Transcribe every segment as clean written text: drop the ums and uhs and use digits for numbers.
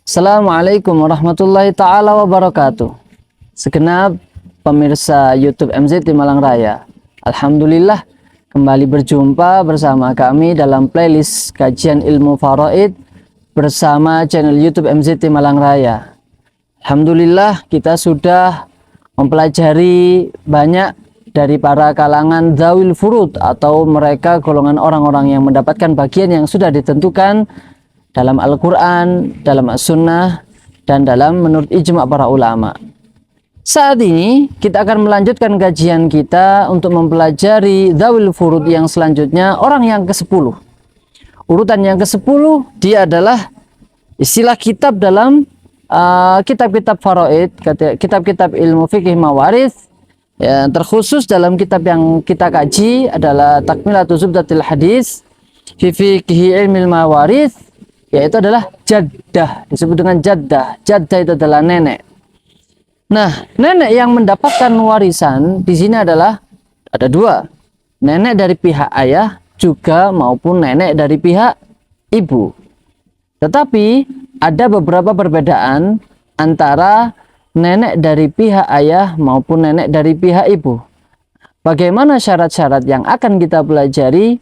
Assalamualaikum warahmatullahi ta'ala wabarakatuh. Segenap pemirsa YouTube MZT Malang Raya, Alhamdulillah kembali berjumpa bersama kami dalam playlist kajian ilmu faraid bersama channel YouTube MZT Malang Raya. Alhamdulillah kita sudah mempelajari banyak dari para kalangan dzawil furud atau mereka golongan orang-orang yang mendapatkan bagian yang sudah ditentukan dalam Al-Quran, dalam As-Sunnah, dan dalam menurut ijma' para ulama. Saat ini kita akan melanjutkan kajian kita untuk mempelajari dzawil furud yang selanjutnya, orang yang ke-10. Urutan yang ke-10 dia adalah istilah kitab dalam kitab-kitab faraid, kitab-kitab ilmu fikih mawarith. Ya, terkhusus dalam kitab yang kita kaji adalah Takmilatu Zubdatil Hadis fi Fiqhi Ilmil Mawarith, yaitu adalah jaddah, disebut dengan jaddah. Jaddah itu adalah nenek. Nah, nenek yang mendapatkan warisan di sini adalah ada dua, nenek dari pihak ayah juga maupun nenek dari pihak ibu. Tetapi ada beberapa perbedaan antara nenek dari pihak ayah maupun nenek dari pihak ibu. Bagaimana syarat-syarat yang akan kita pelajari?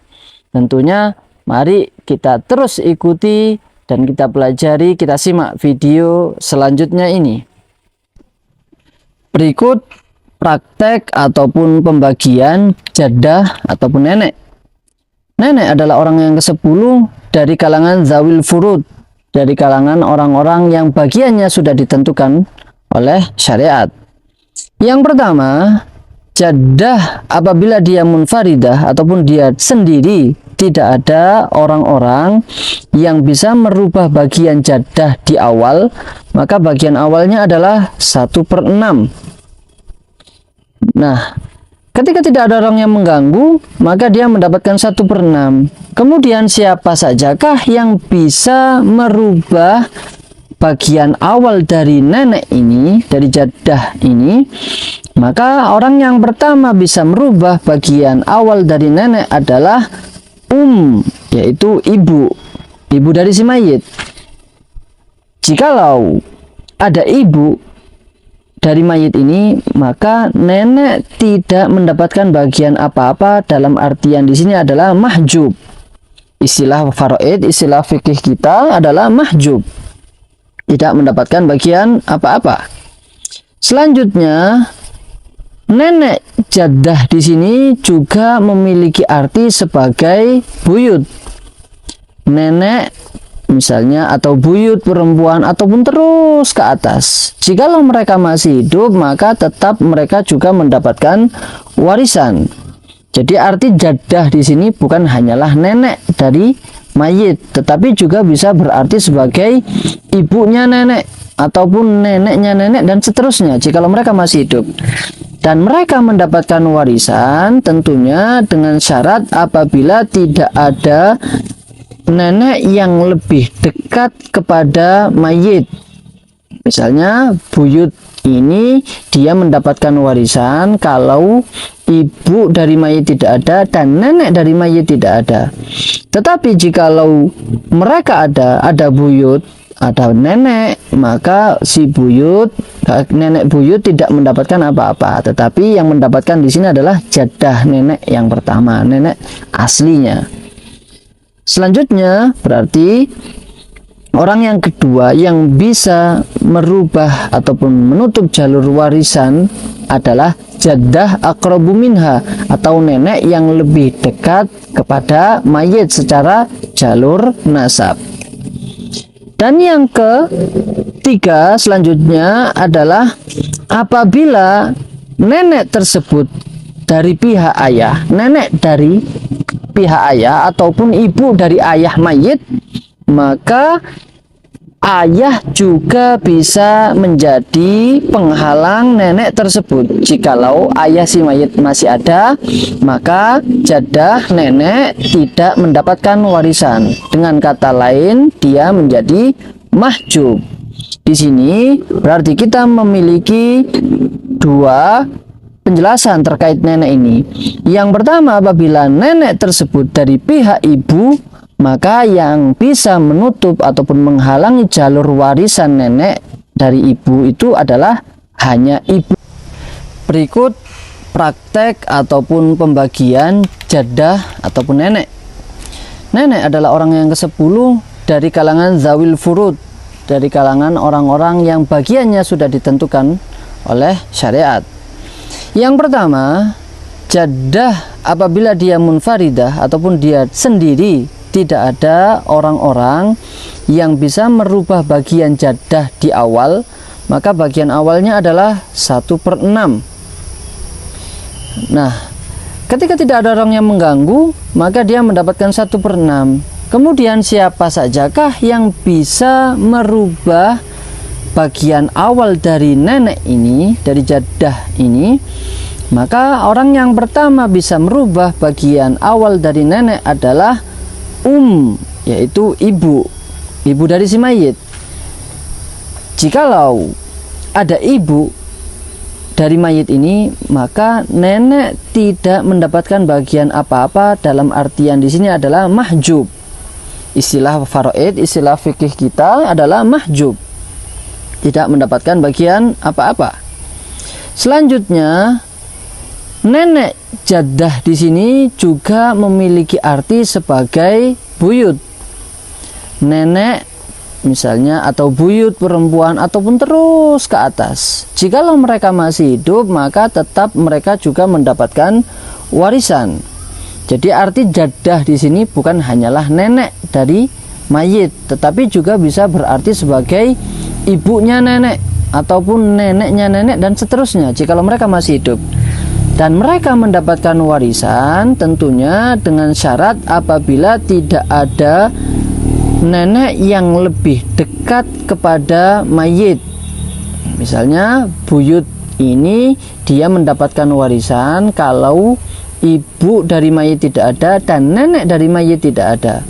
Tentunya mari kita terus ikuti dan kita pelajari, kita simak video selanjutnya ini. Berikut praktek ataupun pembagian jaddah ataupun nenek. Nenek adalah orang yang ke-10 dari kalangan dzawil furud, dari kalangan orang-orang yang bagiannya sudah ditentukan oleh syariat. Yang pertama, jaddah apabila dia munfaridah ataupun dia sendiri, tidak ada orang-orang yang bisa merubah bagian jaddah di awal, maka bagian awalnya adalah 1/6. Nah, ketika tidak ada orang yang mengganggu, maka dia mendapatkan 1/6. Kemudian siapa sajakah yang bisa merubah bagian awal dari nenek ini, dari jaddah ini? Maka orang yang pertama bisa merubah bagian awal dari nenek adalah yaitu ibu dari si mayit. Jikalau ada ibu dari mayit ini, maka nenek tidak mendapatkan bagian apa-apa, dalam artian di sini adalah mahjub. Istilah faraid, istilah fikih kita adalah mahjub, tidak mendapatkan bagian apa-apa. Selanjutnya, nenek jaddah di sini juga memiliki arti sebagai buyut. Nenek misalnya atau buyut perempuan ataupun terus ke atas. Jikalau mereka masih hidup, maka tetap mereka juga mendapatkan warisan. Jadi arti jaddah di sini bukan hanyalah nenek dari mayit, tetapi juga bisa berarti sebagai ibunya nenek ataupun neneknya nenek dan seterusnya jikalau mereka masih hidup. Dan mereka mendapatkan warisan tentunya dengan syarat apabila tidak ada nenek yang lebih dekat kepada mayit. Misalnya buyut ini dia mendapatkan warisan kalau ibu dari mayit tidak ada dan nenek dari mayit tidak ada. Tetapi jikalau mereka ada buyut, ada nenek, maka si buyut, nenek buyut tidak mendapatkan apa-apa, tetapi yang mendapatkan di sini adalah jaddah nenek yang pertama, nenek aslinya. Selanjutnya berarti orang yang kedua yang bisa merubah ataupun menutup jalur warisan adalah jaddah aqrabu minha, atau nenek yang lebih dekat kepada mayit secara jalur nasab. Dan yang ketiga selanjutnya adalah apabila nenek tersebut dari pihak ayah, nenek dari pihak ayah ataupun ibu dari ayah mayit, maka ayah juga bisa menjadi penghalang nenek tersebut. Jikalau ayah si mayit masih ada, maka jaddah nenek tidak mendapatkan warisan. Dengan kata lain, dia menjadi mahjub. Di sini berarti kita memiliki dua penjelasan terkait nenek ini. Yang pertama, apabila nenek tersebut dari pihak ibu, maka yang bisa menutup ataupun menghalangi jalur warisan nenek dari ibu itu adalah hanya ibu. Berikut praktek ataupun pembagian jaddah ataupun nenek. Nenek adalah orang yang ke-10 dari kalangan zawil furud, dari kalangan orang-orang yang bagiannya sudah ditentukan oleh syariat. Yang pertama, jaddah apabila dia munfaridah ataupun dia sendiri, tidak ada orang-orang yang bisa merubah bagian jaddah di awal, maka bagian awalnya adalah 1/6. Nah, ketika tidak ada orang yang mengganggu, maka dia mendapatkan 1/6. Kemudian siapa sajakah yang bisa merubah bagian awal dari nenek ini, dari jaddah ini? Maka orang yang pertama bisa merubah bagian awal dari nenek adalah yaitu ibu dari si mayit. Jikalau ada ibu dari mayit ini, maka nenek tidak mendapatkan bagian apa-apa. Dalam artian di sini adalah mahjub. Istilah faraid, istilah fikih kita adalah mahjub, tidak mendapatkan bagian apa-apa. Selanjutnya, nenek jaddah di sini juga memiliki arti sebagai buyut. Nenek misalnya atau buyut perempuan ataupun terus ke atas. Jikalau mereka masih hidup, maka tetap mereka juga mendapatkan warisan. Jadi arti jaddah di sini bukan hanyalah nenek dari mayit, tetapi juga bisa berarti sebagai ibunya nenek ataupun neneknya nenek dan seterusnya jikalau mereka masih hidup. Dan mereka mendapatkan warisan tentunya dengan syarat apabila tidak ada nenek yang lebih dekat kepada mayit. Misalnya buyut ini dia mendapatkan warisan kalau ibu dari mayit tidak ada dan nenek dari mayit tidak ada.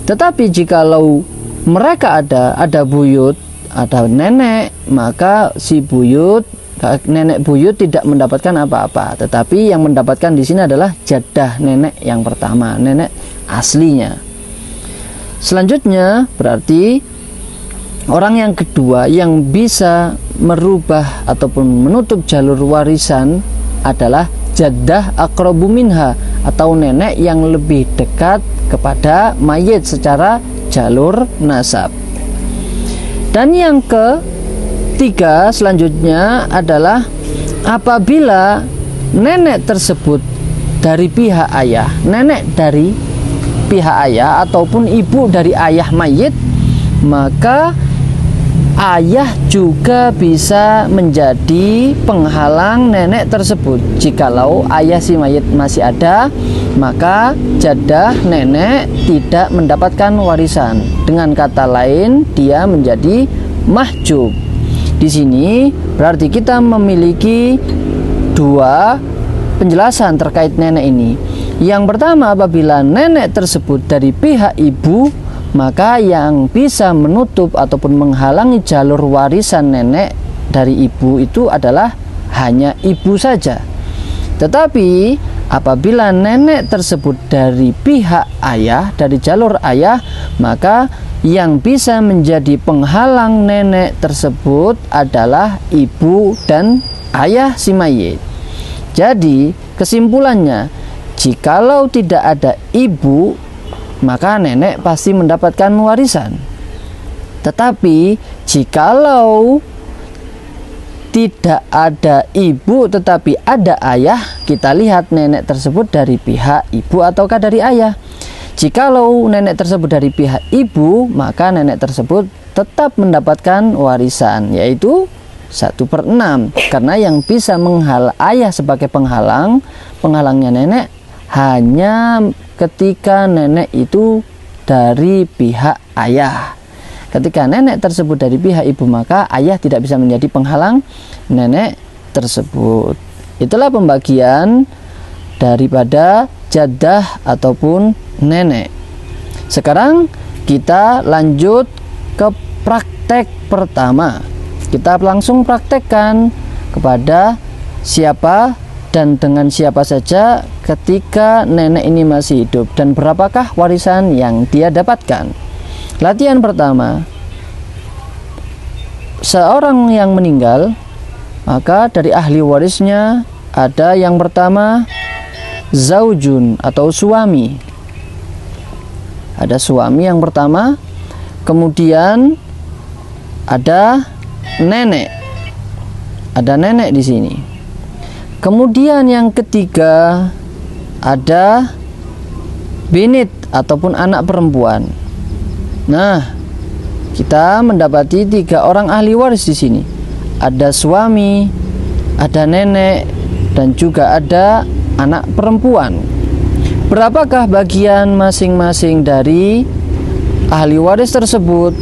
Tetapi jikalau mereka ada buyut, ada nenek, maka si buyut, nenek buyut tidak mendapatkan apa-apa, tetapi yang mendapatkan di sini adalah jaddah nenek yang pertama, nenek aslinya. Selanjutnya berarti orang yang kedua yang bisa merubah ataupun menutup jalur warisan adalah jaddah aqrabu minha, atau nenek yang lebih dekat kepada mayit secara jalur nasab. Dan yang ketiga selanjutnya adalah apabila nenek tersebut dari pihak ayah, nenek dari pihak ayah ataupun ibu dari ayah mayit, maka ayah juga bisa menjadi penghalang nenek tersebut. Jikalau ayah si mayit masih ada, maka jaddah nenek tidak mendapatkan warisan. Dengan kata lain, dia menjadi mahjub. Di sini berarti kita memiliki dua penjelasan terkait nenek ini. Yang pertama, apabila nenek tersebut dari pihak ibu, maka yang bisa menutup ataupun menghalangi jalur warisan nenek dari ibu itu adalah hanya ibu saja. Tetapi apabila nenek tersebut dari pihak ayah, dari jalur ayah, maka yang bisa menjadi penghalang nenek tersebut adalah ibu dan ayah si mayit. Jadi kesimpulannya, jikalau tidak ada ibu, maka nenek pasti mendapatkan warisan. Tetapi jikalau tidak ada ibu tetapi ada ayah, kita lihat nenek tersebut dari pihak ibu ataukah dari ayah. Jikalau nenek tersebut dari pihak ibu, maka nenek tersebut tetap mendapatkan warisan, yaitu 1/6. Karena yang bisa ayah sebagai penghalangnya nenek hanya ketika nenek itu dari pihak ayah. Ketika nenek tersebut dari pihak ibu, maka ayah tidak bisa menjadi penghalang nenek tersebut. Itulah pembagian daripada jaddah ataupun nenek. Sekarang kita lanjut ke praktek pertama. Kita langsung praktekkan kepada siapa dan dengan siapa saja ketika nenek ini masih hidup, dan berapakah warisan yang dia dapatkan. Latihan pertama, seorang yang meninggal, maka dari ahli warisnya ada yang pertama zaujun atau suami. Ada suami yang pertama, kemudian ada nenek. Ada nenek di sini. Kemudian yang ketiga ada binit ataupun anak perempuan. Nah, kita mendapati 3 orang ahli waris di sini. Ada suami, ada nenek, dan juga ada anak perempuan. Berapakah bagian masing-masing dari ahli waris tersebut?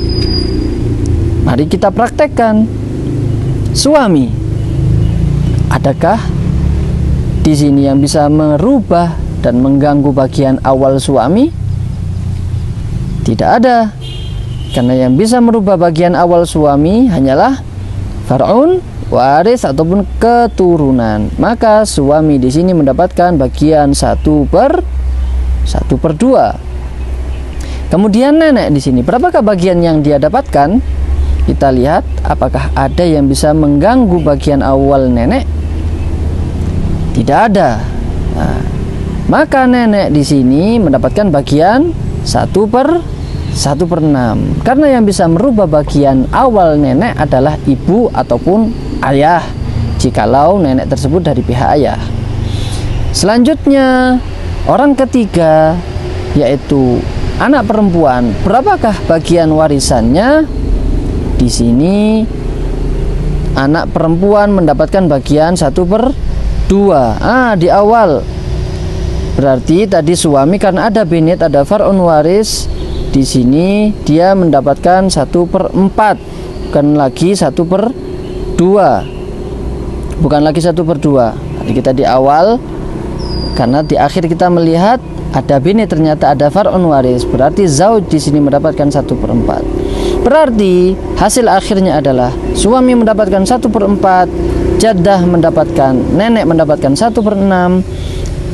Mari kita praktekkan. Suami, adakah di sini yang bisa merubah dan mengganggu bagian awal suami? Tidak ada, karena yang bisa merubah bagian awal suami hanyalah far'un, waris ataupun keturunan. Maka suami di sini mendapatkan bagian 1/2. Kemudian nenek di sini, berapakah bagian yang dia dapatkan? Kita lihat apakah ada yang bisa mengganggu bagian awal nenek. Tidak ada. Nah, maka nenek di sini mendapatkan bagian 1/6. Karena yang bisa merubah bagian awal nenek adalah ibu ataupun ayah, jikalau nenek tersebut dari pihak ayah. Selanjutnya, orang ketiga yaitu anak perempuan. Berapakah bagian warisannya? Di sini anak perempuan mendapatkan bagian 1/2. Di awal berarti tadi suami karena ada binit, ada far'un waris, di sini dia mendapatkan 1/4, bukan lagi 1/2, bukan lagi 1/2. Tadi kita di awal, karena di akhir kita melihat ada binit, ternyata ada far'un waris, berarti zauj di sini mendapatkan 1/4. Berarti hasil akhirnya adalah suami mendapatkan 1/4, jaddah mendapatkan, nenek mendapatkan 1/6,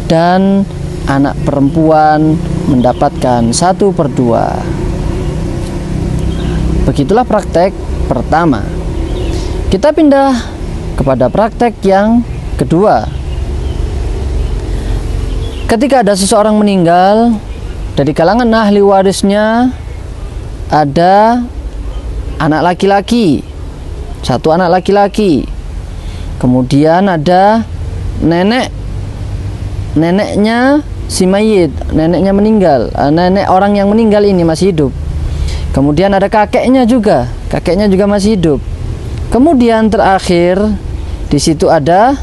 dan anak perempuan mendapatkan 1/2. Begitulah praktek pertama. Kita pindah kepada praktek yang kedua. Ketika ada seseorang meninggal, dari kalangan ahli warisnya ada anak laki-laki, 1 anak laki-laki. Kemudian ada neneknya si mayit, neneknya meninggal, nenek orang yang meninggal ini masih hidup. Kemudian ada kakeknya juga masih hidup. Kemudian terakhir di situ ada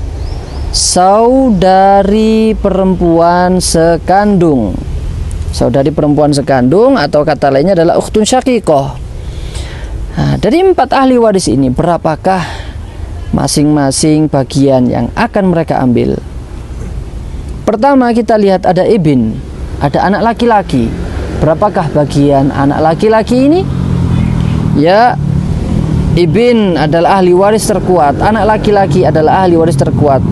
saudari perempuan sekandung. Saudari perempuan sekandung atau kata lainnya adalah ukhtun syaqiqah. Nah, dari 4 ahli waris ini berapakah masing-masing bagian yang akan mereka ambil? Pertama kita lihat ada ibn, ada anak laki-laki. Berapakah bagian anak laki-laki ini? Ya, ibn adalah ahli waris terkuat, anak laki-laki adalah ahli waris terkuat,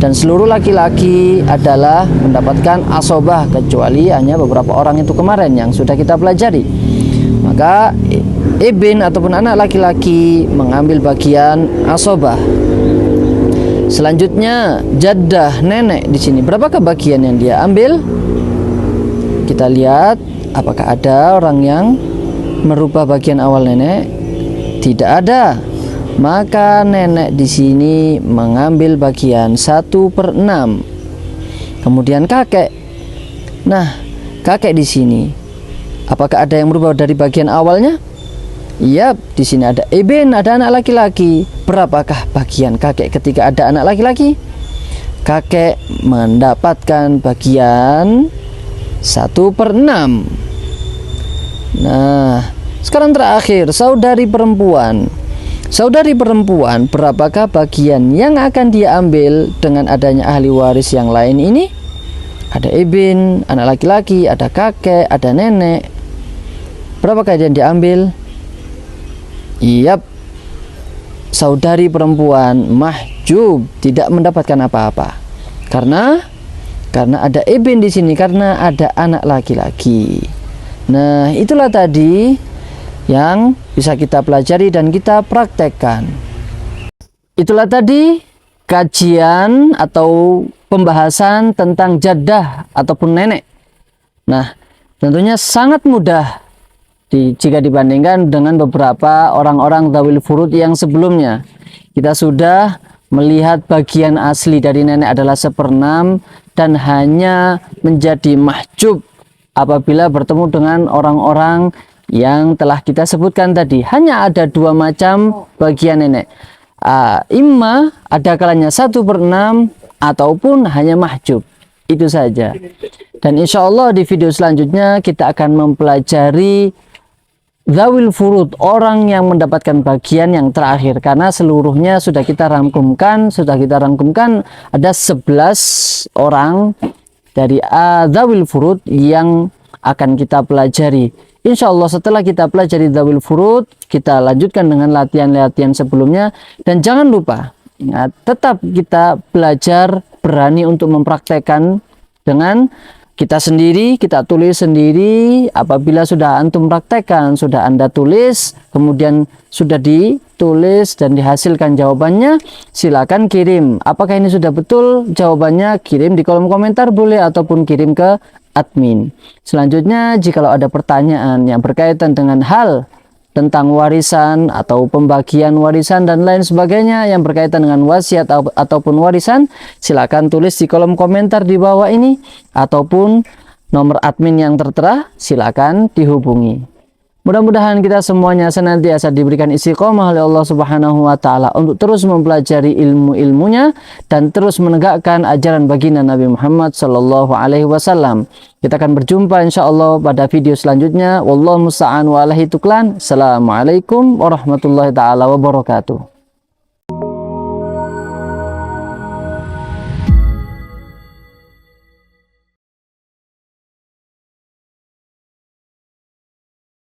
dan seluruh laki-laki adalah mendapatkan asobah, kecuali hanya beberapa orang itu kemarin yang sudah kita pelajari. Maka ibn ataupun anak laki-laki mengambil bagian asobah. Selanjutnya jaddah, nenek di sini. Berapakah bagian yang dia ambil? Kita lihat apakah ada orang yang merubah bagian awal nenek. Tidak ada. Maka nenek di sini mengambil bagian 1/6. Kemudian kakek. Nah, kakek di sini, apakah ada yang berubah dari bagian awalnya? Iya, di sini ada ibn, ada anak laki-laki. Berapakah bagian kakek ketika ada anak laki-laki? Kakek mendapatkan bagian 1/6. Nah, sekarang terakhir saudari perempuan. Saudari perempuan, berapakah bagian yang akan dia ambil dengan adanya ahli waris yang lain ini? Ada ibn, anak laki-laki, ada kakek, ada nenek. Berapakah yang dia ambil? Iyap, saudari perempuan mahjub, tidak mendapatkan apa-apa. Karena ada ibn di sini, karena ada anak laki-laki. Nah, itulah tadi yang bisa kita pelajari dan kita praktekkan. Itulah tadi kajian atau pembahasan tentang jaddah ataupun nenek. Nah, tentunya sangat mudah jika dibandingkan dengan beberapa orang-orang dzawil furud yang sebelumnya. Kita sudah melihat bagian asli dari nenek adalah 1/6 dan hanya menjadi mahjub apabila bertemu dengan orang-orang yang telah kita sebutkan tadi. Hanya ada 2 macam bagian nenek. Imma ada kalanya 1/6 ataupun hanya mahjub. Itu saja. Dan insya Allah di video selanjutnya kita akan mempelajari dzawil furud, orang yang mendapatkan bagian yang terakhir, karena seluruhnya sudah kita rangkumkan. Ada 11 orang dari dzawil furud yang akan kita pelajari. Insya Allah setelah kita pelajari dzawil furud, kita lanjutkan dengan latihan-latihan sebelumnya. Dan jangan lupa, tetap kita belajar, berani untuk mempraktekkan dengan kita sendiri, kita tulis sendiri. Apabila sudah antum praktekkan, sudah Anda tulis, kemudian sudah ditulis dan dihasilkan jawabannya, silakan kirim. Apakah ini sudah betul jawabannya? Kirim di kolom komentar boleh, ataupun kirim ke admin. Selanjutnya, jika ada pertanyaan yang berkaitan dengan hal tentang warisan atau pembagian warisan dan lain sebagainya yang berkaitan dengan wasiat ataupun warisan, silakan tulis di kolom komentar di bawah ini, ataupun nomor admin yang tertera silakan dihubungi. Mudah-mudahan kita semuanya senantiasa diberikan istiqomah oleh Allah Subhanahu wa taala untuk terus mempelajari ilmu-ilmunya dan terus menegakkan ajaran baginda Nabi Muhammad sallallahu alaihi wasallam. Kita akan berjumpa insyaallah pada video selanjutnya. Wallahu musta'an wa alaihi tuklan. Assalamualaikum warahmatullahi taala wabarakatuh.